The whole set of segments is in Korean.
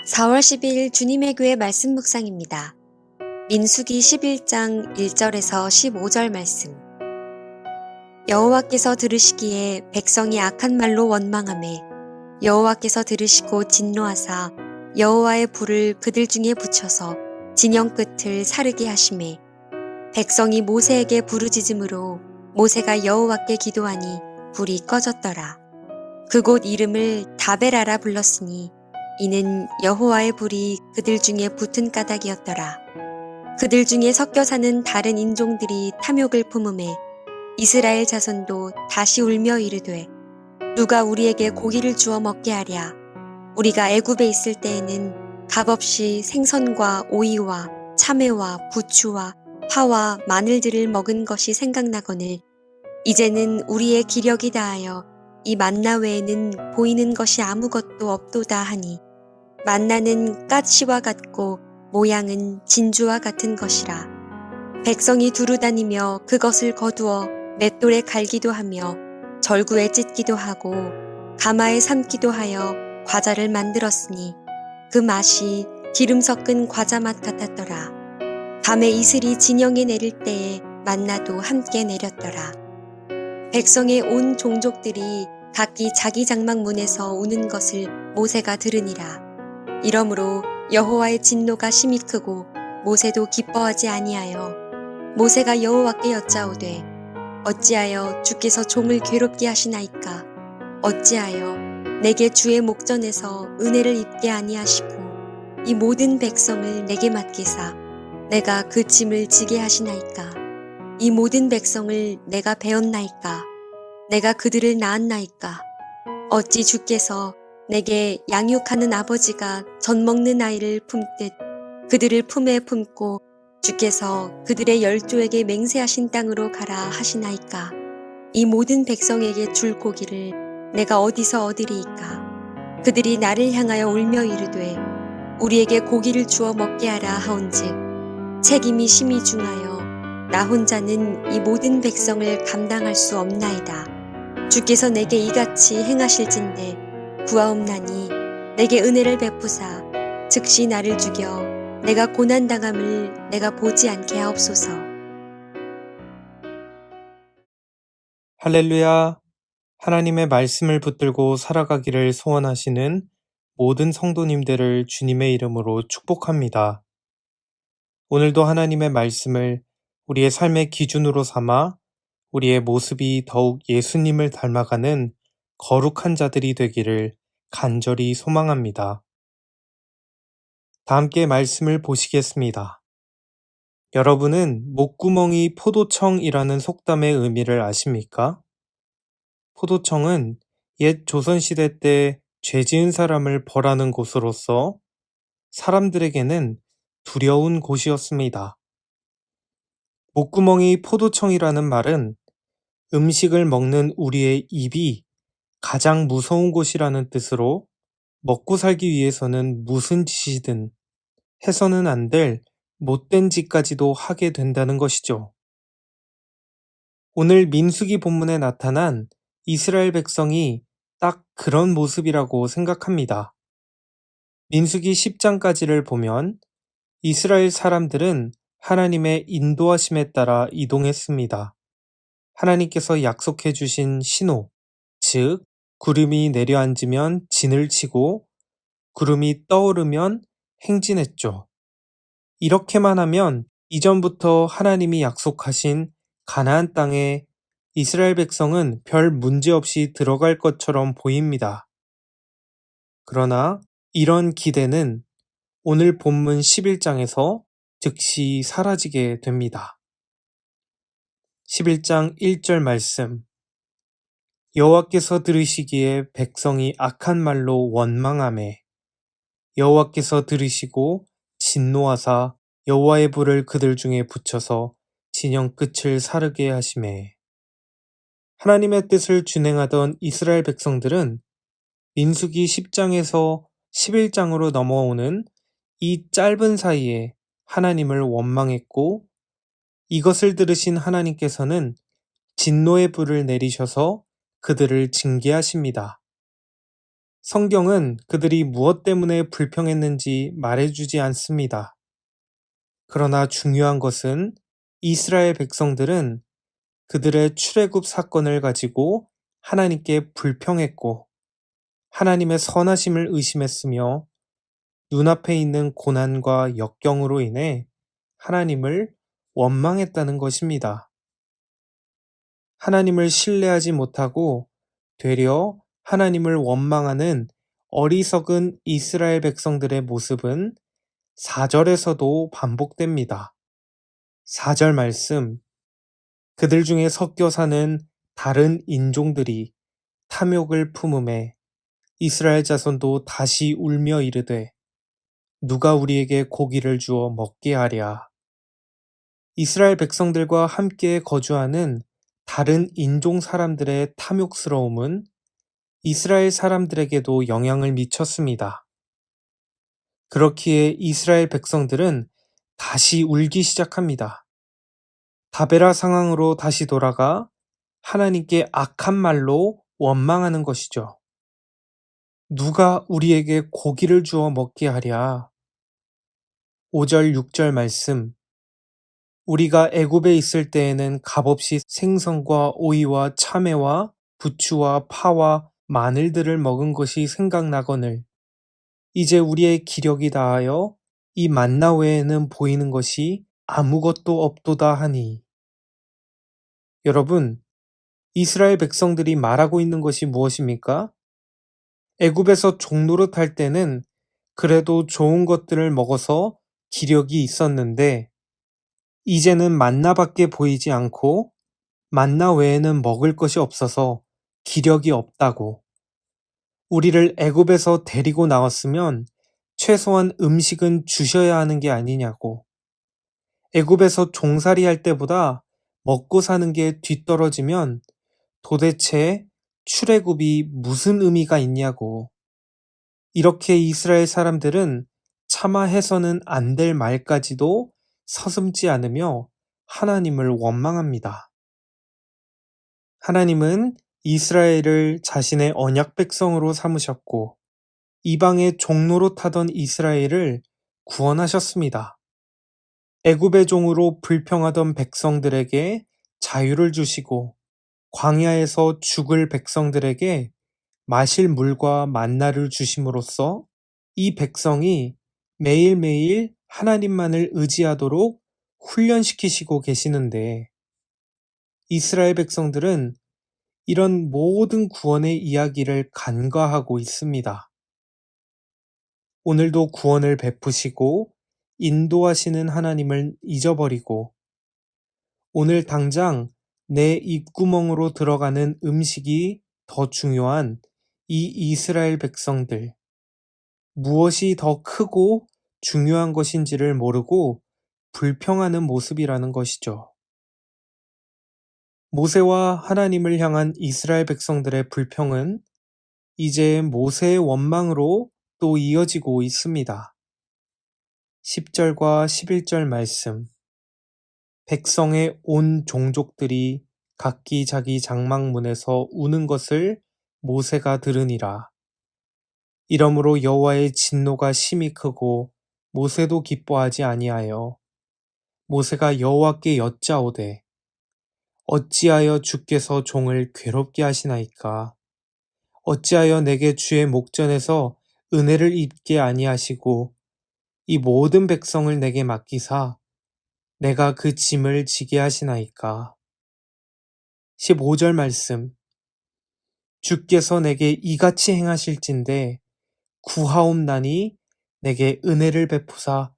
4월 12일 주님의 교회 말씀 묵상입니다. 민수기 11장 1절에서 15절 말씀. 여호와께서 들으시기에 백성이 악한 말로 원망하매 여호와께서 들으시고 진노하사 여호와의 불을 그들 중에 붙여서 진영 끝을 사르게 하시매 백성이 모세에게 부르짖음으로 모세가 여호와께 기도하니 불이 꺼졌더라. 그곳 이름을 다베라라 불렀으니 이는 여호와의 불이 그들 중에 붙은 까닭이었더라. 그들 중에 섞여 사는 다른 인종들이 탐욕을 품음에 이스라엘 자손도 다시 울며 이르되 누가 우리에게 고기를 주어 먹게 하랴. 우리가 애굽에 있을 때에는 값없이 생선과 오이와 참외와 부추와 파와 마늘들을 먹은 것이 생각나거늘 이제는 우리의 기력이 다하여 이 만나 외에는 보이는 것이 아무것도 없도다 하니 만나는 까치와 같고 모양은 진주와 같은 것이라. 백성이 두루다니며 그것을 거두어 맷돌에 갈기도 하며 절구에 찢기도 하고 가마에 삶기도 하여 과자를 만들었으니 그 맛이 기름 섞은 과자 맛 같았더라. 밤에 이슬이 진영에 내릴 때에 만나도 함께 내렸더라. 백성의 온 종족들이 각기 자기 장막 문에서 우는 것을 모세가 들으니라. 이러므로 여호와의 진노가 심히 크고 모세도 기뻐하지 아니하여 모세가 여호와께 여짜오되 어찌하여 주께서 종을 괴롭게 하시나이까. 어찌하여 내게 주의 목전에서 은혜를 입게 아니하시고 이 모든 백성을 내게 맡기사 내가 그 짐을 지게 하시나이까. 이 모든 백성을 내가 배웠나이까. 내가 그들을 낳았나이까. 어찌 주께서 내게 양육하는 아버지가 젖 먹는 아이를 품듯 그들을 품에 품고 주께서 그들의 열조에게 맹세하신 땅으로 가라 하시나이까. 이 모든 백성에게 줄 고기를 내가 어디서 얻으리이까. 그들이 나를 향하여 울며 이르되 우리에게 고기를 주어 먹게 하라 하온즉 책임이 심히 중하여 나 혼자는 이 모든 백성을 감당할 수 없나이다. 주께서 내게 이같이 행하실진대 구하옵나니 내게 은혜를 베푸사 즉시 나를 죽여 내가 고난당함을 내가 보지 않게 하옵소서. 할렐루야. 하나님의 말씀을 붙들고 살아가기를 소원하시는 모든 성도님들을 주님의 이름으로 축복합니다. 오늘도 하나님의 말씀을 우리의 삶의 기준으로 삼아 우리의 모습이 더욱 예수님을 닮아가는 거룩한 자들이 되기를 간절히 소망합니다. 다 함께 말씀을 보시겠습니다. 여러분은 목구멍이 포도청이라는 속담의 의미를 아십니까? 포도청은 옛 조선시대 때 죄 지은 사람을 벌하는 곳으로서 사람들에게는 두려운 곳이었습니다. 목구멍이 포도청이라는 말은 음식을 먹는 우리의 입이 가장 무서운 곳이라는 뜻으로 먹고 살기 위해서는 무슨 짓이든 해서는 안 될 못된 짓까지도 하게 된다는 것이죠. 오늘 민수기 본문에 나타난 이스라엘 백성이 딱 그런 모습이라고 생각합니다. 민수기 10장까지를 보면 이스라엘 사람들은 하나님의 인도하심에 따라 이동했습니다. 하나님께서 약속해 주신 신호, 즉 구름이 내려앉으면 진을 치고 구름이 떠오르면 행진했죠. 이렇게만 하면 이전부터 하나님이 약속하신 가나안 땅에 이스라엘 백성은 별 문제 없이 들어갈 것처럼 보입니다. 그러나 이런 기대는 오늘 본문 11장에서 즉시 사라지게 됩니다. 11장 1절 말씀. 여호와께서 들으시기에 백성이 악한 말로 원망하매 여호와께서 들으시고 진노하사 여호와의 불을 그들 중에 붙여서 진영 끝을 사르게 하시매. 하나님의 뜻을 준행하던 이스라엘 백성들은 민수기 10장에서 11장으로 넘어오는 이 짧은 사이에 하나님을 원망했고 이것을 들으신 하나님께서는 진노의 불을 내리셔서 그들을 징계하십니다. 성경은 그들이 무엇 때문에 불평했는지 말해주지 않습니다. 그러나 중요한 것은 이스라엘 백성들은 그들의 출애굽 사건을 가지고 하나님께 불평했고 하나님의 선하심을 의심했으며 눈앞에 있는 고난과 역경으로 인해 하나님을 원망했다는 것입니다. 하나님을 신뢰하지 못하고 되려 하나님을 원망하는 어리석은 이스라엘 백성들의 모습은 4절에서도 반복됩니다. 4절 말씀, 그들 중에 섞여 사는 다른 인종들이 탐욕을 품음에 이스라엘 자손도 다시 울며 이르되 누가 우리에게 고기를 주어 먹게 하랴. 이스라엘 백성들과 함께 거주하는 다른 인종 사람들의 탐욕스러움은 이스라엘 사람들에게도 영향을 미쳤습니다. 그렇기에 이스라엘 백성들은 다시 울기 시작합니다. 다베라 상황으로 다시 돌아가 하나님께 악한 말로 원망하는 것이죠. 누가 우리에게 고기를 주어 먹게 하랴. 5절 6절 말씀, 우리가 애굽에 있을 때에는 값없이 생선과 오이와 참외와 부추와 파와 마늘들을 먹은 것이 생각나거늘 이제 우리의 기력이 다하여 이 만나 외에는 보이는 것이 아무것도 없도다 하니. 여러분, 이스라엘 백성들이 말하고 있는 것이 무엇입니까? 애굽에서 종노릇할 때는 그래도 좋은 것들을 먹어서 기력이 있었는데 이제는 만나밖에 보이지 않고 만나 외에는 먹을 것이 없어서 기력이 없다고. 우리를 애굽에서 데리고 나왔으면 최소한 음식은 주셔야 하는 게 아니냐고. 애굽에서 종살이 할 때보다 먹고 사는 게 뒤떨어지면 도대체 출애굽이 무슨 의미가 있냐고. 이렇게 이스라엘 사람들은 차마 해서는 안 될 말까지도 서슴지 않으며 하나님을 원망합니다. 하나님은 이스라엘을 자신의 언약 백성으로 삼으셨고 이방의 종로로 타던 이스라엘을 구원하셨습니다. 애굽의 종으로 불평하던 백성들에게 자유를 주시고 광야에서 죽을 백성들에게 마실 물과 만나를 주심으로써 이 백성이 매일매일 하나님만을 의지하도록 훈련시키시고 계시는데 이스라엘 백성들은 이런 모든 구원의 이야기를 간과하고 있습니다. 오늘도 구원을 베푸시고 인도하시는 하나님을 잊어버리고 오늘 당장 내 입구멍으로 들어가는 음식이 더 중요한 이 이스라엘 백성들, 무엇이 더 크고 중요한 것인지를 모르고 불평하는 모습이라는 것이죠. 모세와 하나님을 향한 이스라엘 백성들의 불평은 이제 모세의 원망으로 또 이어지고 있습니다. 10절과 11절 말씀, 백성의 온 종족들이 각기 자기 장막문에서 우는 것을 모세가 들으니라. 이러므로 여호와의 진노가 심히 크고 모세도 기뻐하지 아니하여 모세가 여호와께 여짜오되 어찌하여 주께서 종을 괴롭게 하시나이까? 어찌하여 내게 주의 목전에서 은혜를 입게 아니하시고 이 모든 백성을 내게 맡기사 내가 그 짐을 지게 하시나이까? 15절 말씀, 주께서 내게 이같이 행하실진대 구하옵나니 내게 은혜를 베푸사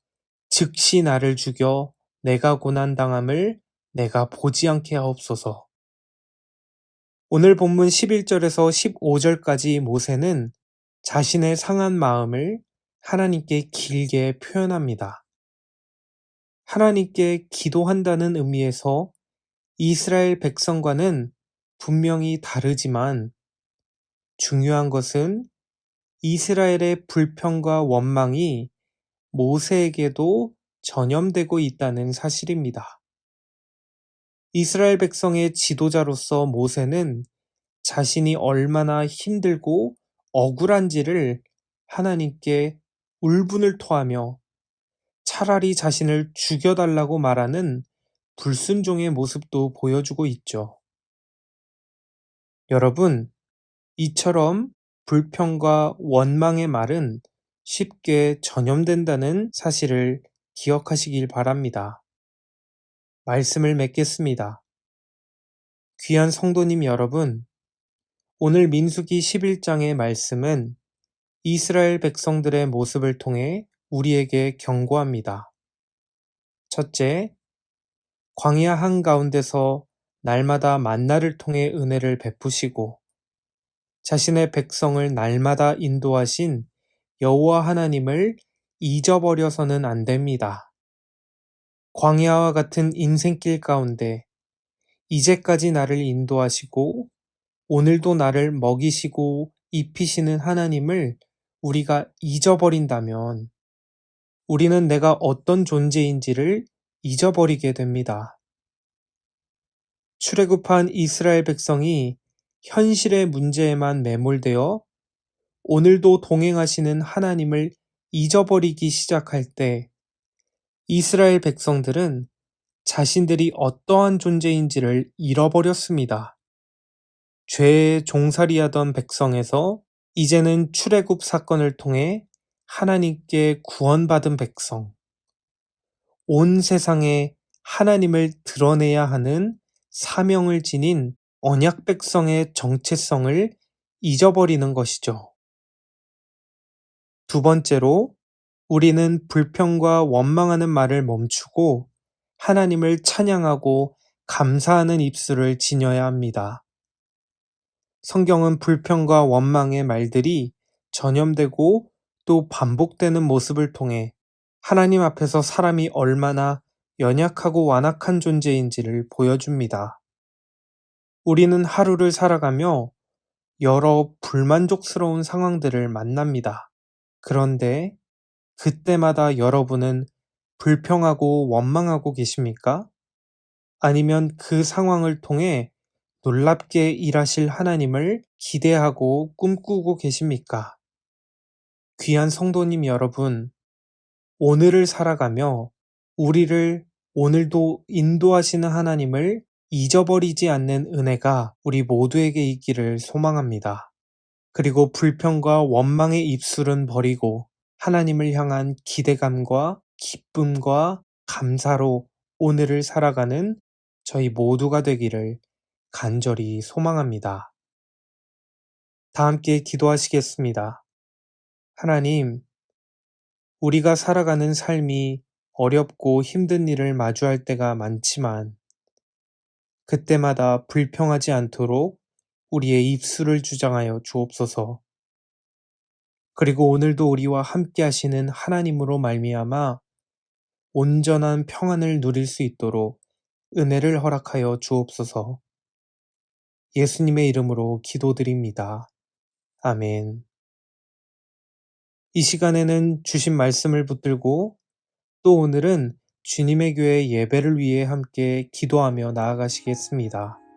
즉시 나를 죽여 내가 고난당함을 내가 보지 않게 하옵소서. 오늘 본문 11절에서 15절까지 모세는 자신의 상한 마음을 하나님께 길게 표현합니다. 하나님께 기도한다는 의미에서 이스라엘 백성과는 분명히 다르지만 중요한 것은 이스라엘의 불평과 원망이 모세에게도 전염되고 있다는 사실입니다. 이스라엘 백성의 지도자로서 모세는 자신이 얼마나 힘들고 억울한지를 하나님께 울분을 토하며 차라리 자신을 죽여달라고 말하는 불순종의 모습도 보여주고 있죠. 여러분, 이처럼 불평과 원망의 말은 쉽게 전염된다는 사실을 기억하시길 바랍니다. 말씀을 맺겠습니다. 귀한 성도님 여러분, 오늘 민수기 11장의 말씀은 이스라엘 백성들의 모습을 통해 우리에게 경고합니다. 첫째, 광야 한가운데서 날마다 만나를 통해 은혜를 베푸시고 자신의 백성을 날마다 인도하신 여호와 하나님을 잊어버려서는 안 됩니다. 광야와 같은 인생길 가운데 이제까지 나를 인도하시고 오늘도 나를 먹이시고 입히시는 하나님을 우리가 잊어버린다면 우리는 내가 어떤 존재인지를 잊어버리게 됩니다. 출애굽한 이스라엘 백성이 현실의 문제에만 매몰되어 오늘도 동행하시는 하나님을 잊어버리기 시작할 때 이스라엘 백성들은 자신들이 어떠한 존재인지를 잃어버렸습니다. 죄에 종살이하던 백성에서 이제는 출애굽 사건을 통해 하나님께 구원받은 백성, 온 세상에 하나님을 드러내야 하는 사명을 지닌 언약 백성의 정체성을 잊어버리는 것이죠. 두 번째로, 우리는 불평과 원망하는 말을 멈추고 하나님을 찬양하고 감사하는 입술을 지녀야 합니다. 성경은 불평과 원망의 말들이 전염되고 또 반복되는 모습을 통해 하나님 앞에서 사람이 얼마나 연약하고 완악한 존재인지를 보여줍니다. 우리는 하루를 살아가며 여러 불만족스러운 상황들을 만납니다. 그런데 그때마다 여러분은 불평하고 원망하고 계십니까? 아니면 그 상황을 통해 놀랍게 일하실 하나님을 기대하고 꿈꾸고 계십니까? 귀한 성도님 여러분, 오늘을 살아가며 우리를 오늘도 인도하시는 하나님을 잊어버리지 않는 은혜가 우리 모두에게 있기를 소망합니다. 그리고 불평과 원망의 입술은 버리고 하나님을 향한 기대감과 기쁨과 감사로 오늘을 살아가는 저희 모두가 되기를 간절히 소망합니다. 다 함께 기도하시겠습니다. 하나님, 우리가 살아가는 삶이 어렵고 힘든 일을 마주할 때가 많지만 그때마다 불평하지 않도록 우리의 입술을 주장하여 주옵소서. 그리고 오늘도 우리와 함께 하시는 하나님으로 말미암아 온전한 평안을 누릴 수 있도록 은혜를 허락하여 주옵소서. 예수님의 이름으로 기도드립니다. 아멘. 이 시간에는 주신 말씀을 붙들고 또 오늘은 주님의 교회 예배를 위해 함께 기도하며 나아가시겠습니다.